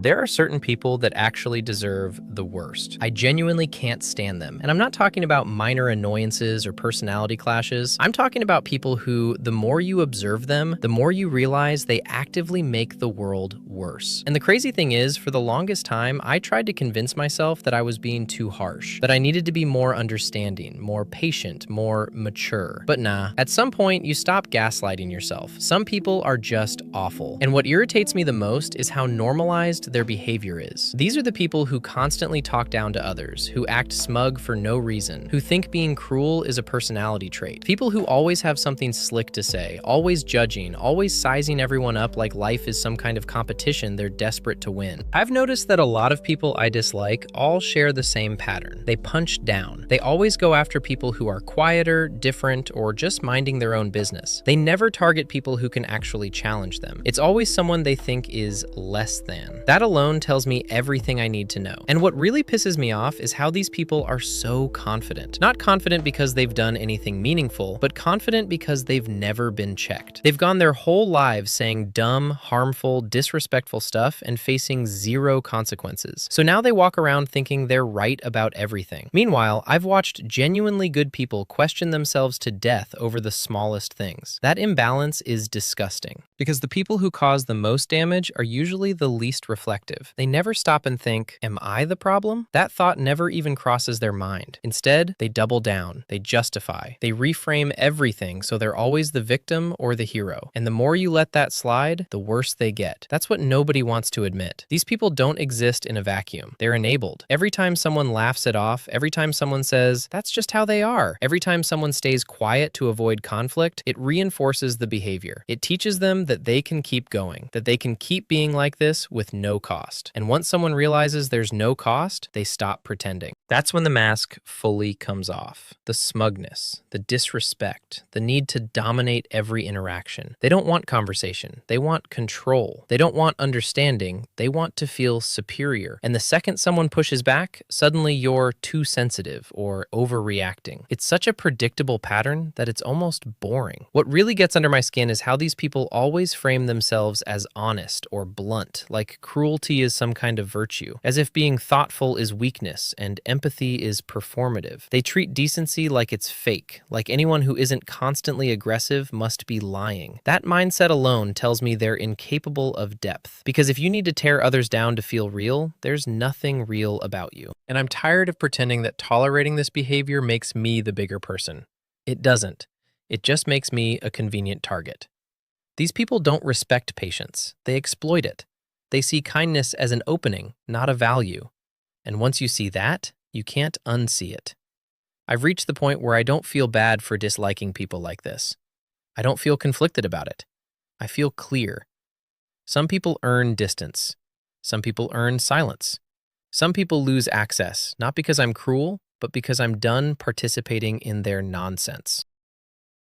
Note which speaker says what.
Speaker 1: There are certain people that actually deserve the worst. I genuinely can't stand them. And I'm not talking about minor annoyances or personality clashes. I'm talking about people who, the more you observe them, the more you realize they actively make the world worse. And the crazy thing is, for the longest time, I tried to convince myself that I was being too harsh, that I needed to be more understanding, more patient, more mature. But nah, at some point, you stop gaslighting yourself. Some people are just awful. And what irritates me the most is how normalized their behavior is. These are the people who constantly talk down to others, who act smug for no reason, who think being cruel is a personality trait. People who always have something slick to say, always judging, always sizing everyone up like life is some kind of competition they're desperate to win. I've noticed that a lot of people I dislike all share the same pattern. They punch down. They always go after people who are quieter, different, or just minding their own business. They never target people who can actually challenge them. It's always someone they think is less than. That alone tells me everything I need to know. And what really pisses me off is how these people are so confident. Not confident because they've done anything meaningful, but confident because they've never been checked. They've gone their whole lives saying dumb, harmful, disrespectful stuff and facing zero consequences. So now they walk around thinking they're right about everything. Meanwhile, I've watched genuinely good people question themselves to death over the smallest things. That imbalance is disgusting. Because the people who cause the most damage are usually the least reflective. They never stop and think, am I the problem? That thought never even crosses their mind. Instead, they double down, they justify, they reframe everything so they're always the victim or the hero. And the more you let that slide, the worse they get. That's what nobody wants to admit. These people don't exist in a vacuum. They're enabled. Every time someone laughs it off, every time someone says, that's just how they are, every time someone stays quiet to avoid conflict, it reinforces the behavior. It teaches them that they can keep going, that they can keep being like this with no cost. And once someone realizes there's no cost, they stop pretending. That's when the mask fully comes off. The smugness, the disrespect, the need to dominate every interaction. They don't want conversation. They want control. They don't want understanding. They want to feel superior. And the second someone pushes back, suddenly you're too sensitive or overreacting. It's such a predictable pattern that it's almost boring. What really gets under my skin is how these people always frame themselves as honest or blunt, like cruelty is some kind of virtue, as if being thoughtful is weakness and empathy is performative. They treat decency like it's fake, like anyone who isn't constantly aggressive must be lying. That mindset alone tells me they're incapable of depth, because if you need to tear others down to feel real, there's nothing real about you. And I'm tired of pretending that tolerating this behavior makes me the bigger person. It doesn't. It just makes me a convenient target. These people don't respect patience. They exploit it. They see kindness as an opening, not a value. And once you see that, you can't unsee it. I've reached the point where I don't feel bad for disliking people like this. I don't feel conflicted about it. I feel clear. Some people earn distance. Some people earn silence. Some people lose access, not because I'm cruel, but because I'm done participating in their nonsense.